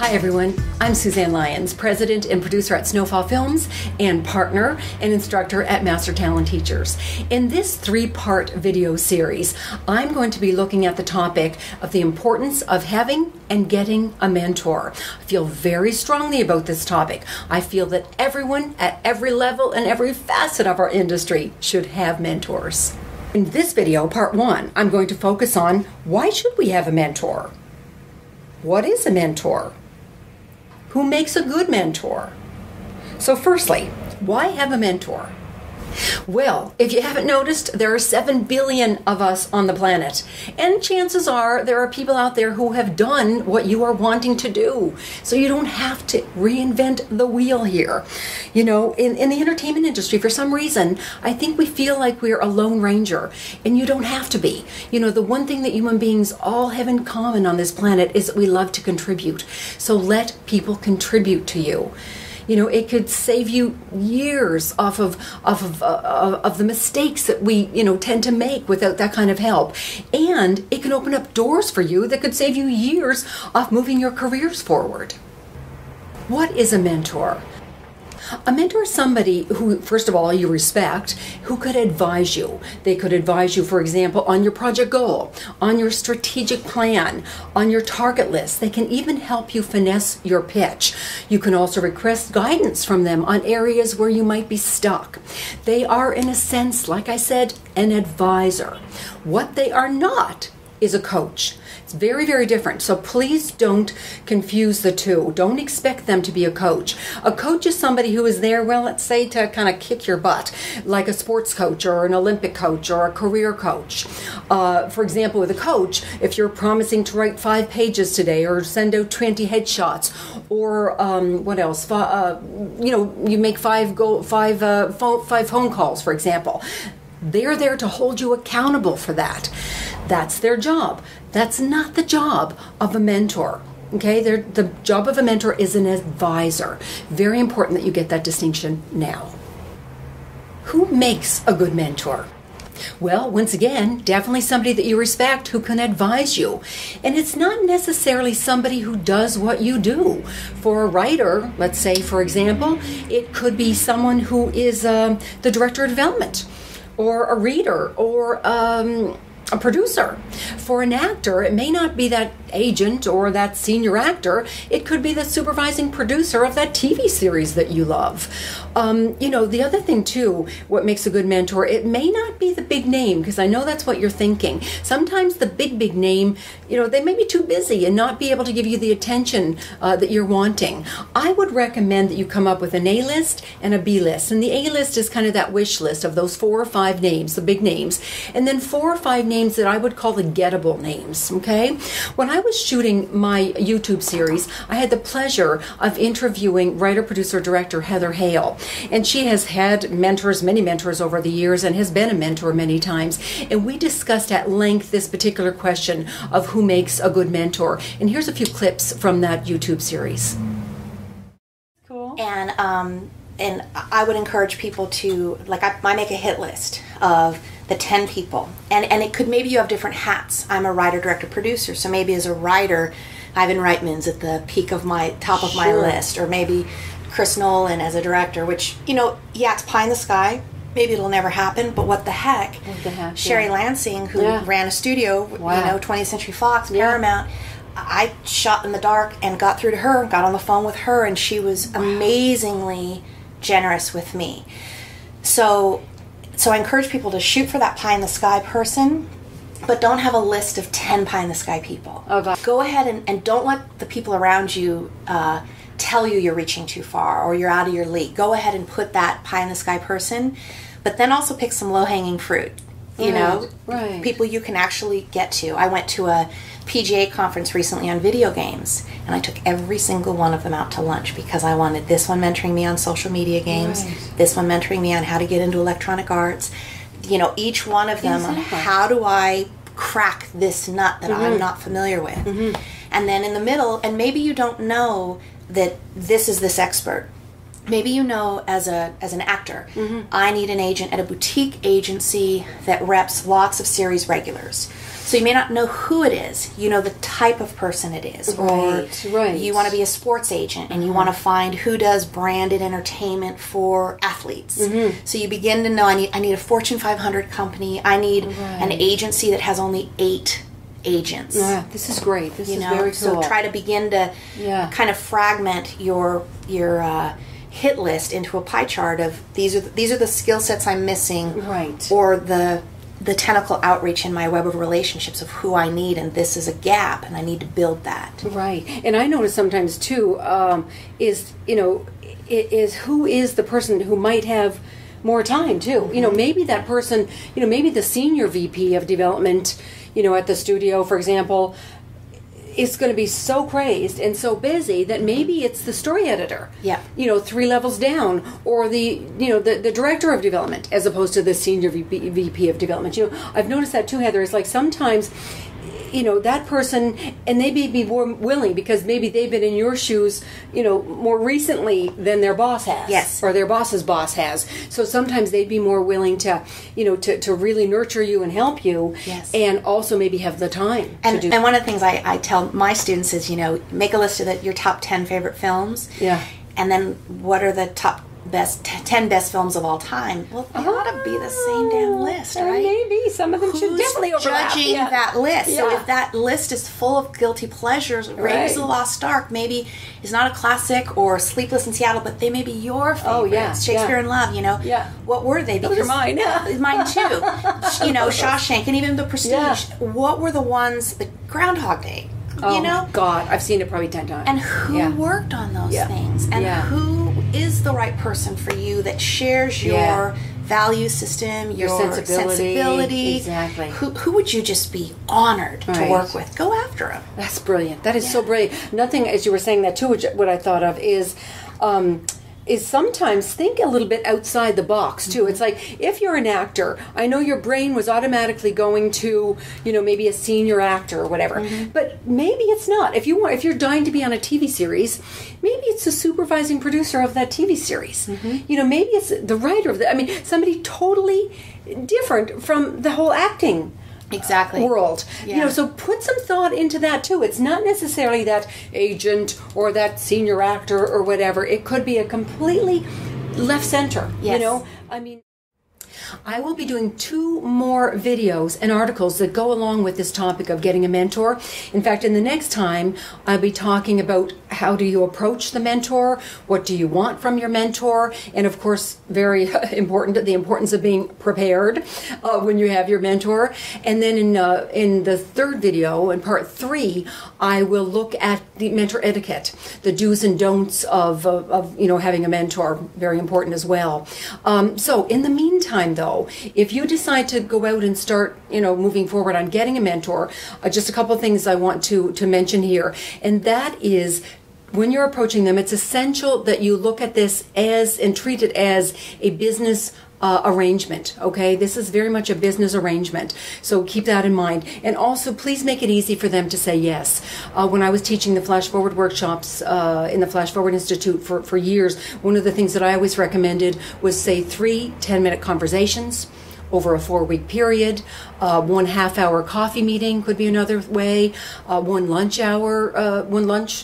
Hi everyone, I'm Suzanne Lyons, president and producer at Snowfall Films and partner and instructor at Master Talent Teachers. In this three-part video series, I'm going to be looking at the topic of the importance of having and getting a mentor. I feel very strongly about this topic. I feel that everyone at every level and every facet of our industry should have mentors. In this video, part one, I'm going to focus on why should we have a mentor? What is a mentor? Who makes a good mentor? So firstly, why have a mentor? Well, if you haven't noticed, there are 7 billion of us on the planet. And chances are there are people out there who have done what you are wanting to do. So you don't have to reinvent the wheel here. You know, in the entertainment industry, for some reason, I think we feel like we're a lone ranger. And you don't have to be. You know, the one thing that human beings all have in common on this planet is that we love to contribute. So let people contribute to you. You know, it could save you years off of the mistakes that we, tend to make without that kind of help. And it can open up doors for you that could save you years off moving your careers forward. What is a mentor? A mentor is somebody who, first of all, you respect, who could advise you. They could advise you, for example, on your project goal, on your strategic plan, on your target list. They can even help you finesse your pitch. You can also request guidance from them on areas where you might be stuck. They are, in a sense, like I said, an advisor. What they are not is a coach. It's very, very different. So please don't confuse the two. Don't expect them to be a coach. A coach is somebody who is there, well, let's say to kind of kick your butt, like a sports coach or an Olympic coach or a career coach. For example, with a coach, if you're promising to write 5 pages today or send out 20 headshots or what else? You make 5 phone calls, for example. They're there to hold you accountable for that. That's their job. That's not the job of a mentor. Okay, the job of a mentor is an advisor. Very important that you get that distinction now. Who makes a good mentor? Well, once again, definitely somebody that you respect who can advise you. And it's not necessarily somebody who does what you do. For a writer, let's say, for example, it could be someone who is the director of development, or a reader, or a producer. For an actor, it may not be that agent or that senior actor. It could be the supervising producer of that TV series that you love. The other thing too, what makes a good mentor, it may not be the big name, because I know that's what you're thinking. Sometimes the big name, they may be too busy and not be able to give you the attention that you're wanting. I would recommend that you come up with an A list and a B list. And the A list is kind of that wish list of those 4 or 5 names, the big names, and then 4 or 5 names that I would call the gettable names, okay? When I was shooting my YouTube series, I had the pleasure of interviewing writer, producer, director Heather Hale. And she has had many mentors over the years and has been a mentor many times. And we discussed at length this particular question of who makes a good mentor. And here's a few clips from that YouTube series. Cool. And I would encourage people to, I make a hit list of the 10 people. And it could, maybe you have different hats. I'm a writer, director, producer. So maybe as a writer, Ivan Reitman's at the peak of my, top of my list. Or maybe Chris Nolan as a director, which, it's pie in the sky. Maybe it'll never happen, but what the heck? Sherry Lansing, who ran a studio, 20th Century Fox, Paramount. I shot in the dark and got through to her, got on the phone with her, and she was amazingly generous with me. So I encourage people to shoot for that pie in the sky person, but don't have a list of 10 pie in the sky people. Okay. Go ahead and don't let the people around you tell you you're reaching too far or you're out of your league. Go ahead and put that pie in the sky person, but then also pick some low-hanging fruit. People you can actually get to. I went to a PGA conference recently on video games, and I took every single one of them out to lunch because I wanted this one mentoring me on social media games, this one mentoring me on how to get into electronic arts. Each one of them on how do I crack this nut that I'm not familiar with. And then in the middle, and maybe you don't know that this is this expert. maybe you know as an actor, I need an agent at a boutique agency that reps lots of series regulars. So you may not know who it is. You know the type of person it is. Right, or right. you want to be a sports agent and you want to find who does branded entertainment for athletes. So you begin to know, I need a Fortune 500 company. I need an agency that has only 8 agents. Yeah, this is great. This is very cool. So try to begin to kind of fragment your hit list into a pie chart of these are the skill sets I'm missing, or the technical outreach in my web of relationships of who I need, and this is a gap, and I need to build that. Right. And I notice sometimes too is who is the person who might have more time too. Maybe that person, maybe the senior VP of development, at the studio, for example, is going to be so crazed and so busy that maybe it's the story editor. Yeah. 3 levels down, or the director of development as opposed to the senior VP of development. I've noticed that too, Heather. It's like sometimes that person, and they may be more willing because maybe they've been in your shoes, more recently than their boss has. Yes. Or their boss's boss has. So sometimes they'd be more willing to, to really nurture you and help you. Yes. And also maybe have the time to do. And one of the things I tell my students is, make a list of your top 10 favorite films. Yeah. And then what are the top 10 best films of all time? Well, they ought to be the same damn list, right? Maybe some of them should definitely overlap. Judging that list? So if that list is full of guilty pleasures, Raiders of the Lost Ark maybe is not a classic, or Sleepless in Seattle, but they may be your favorites. Oh yeah, Shakespeare in Love. What were they? Those are mine. Mine too. Shawshank, and even The Prestige. Yeah. What were the ones? The Groundhog Day. Oh, God, I've seen it probably 10 times. And who worked on those things? And who is the right person for you that shares your value system, your sensibility? Exactly. Who would you just be honored to work with? Go after them. That's brilliant. That is so brilliant. Nothing, as you were saying that too, which what I thought of is sometimes think a little bit outside the box too. It's like, if you're an actor, I know your brain was automatically going to, maybe a senior actor or whatever, but maybe it's not. If you're dying to be on a TV series, maybe it's the supervising producer of that TV series. Maybe it's the writer of somebody totally different from the whole acting world. So put some thought into that too. It's not necessarily that agent or that senior actor or whatever. It could be a completely left center. I will be doing 2 more videos and articles that go along with this topic of getting a mentor. In fact, in the next time, I'll be talking about how do you approach the mentor, what do you want from your mentor, and of course, very important, the importance of being prepared when you have your mentor. And then in the 3rd video, in part 3, I will look at the mentor etiquette, the do's and don'ts of having a mentor, very important as well. So in the meantime, though, if you decide to go out and start, moving forward on getting a mentor, just a couple of things I want to mention here, and that is, when you're approaching them, it's essential that you look at this and treat it as a business arrangement. Okay, this is very much a business arrangement, so keep that in mind. And also, please make it easy for them to say yes. When I was teaching the Flash Forward workshops in the Flash Forward Institute for years, one of the things that I always recommended was, say, 3 10-minute conversations over a 4-week period. 1 half-hour coffee meeting could be another way. 1 lunch hour,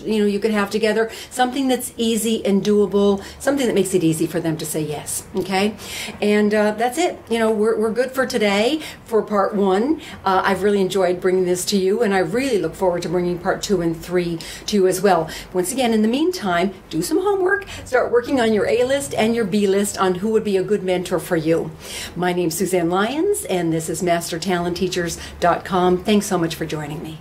you could have together. Something that's easy and doable. Something that makes it easy for them to say yes. Okay, and that's it. We're good for today for part 1. I've really enjoyed bringing this to you, and I really look forward to bringing part 2 and 3 to you as well. Once again, in the meantime, do some homework. Start working on your A list and your B list on who would be a good mentor for you. My name's Suzanne Lyons, and this is MasterTalentTeachers.com. Thanks so much for joining me.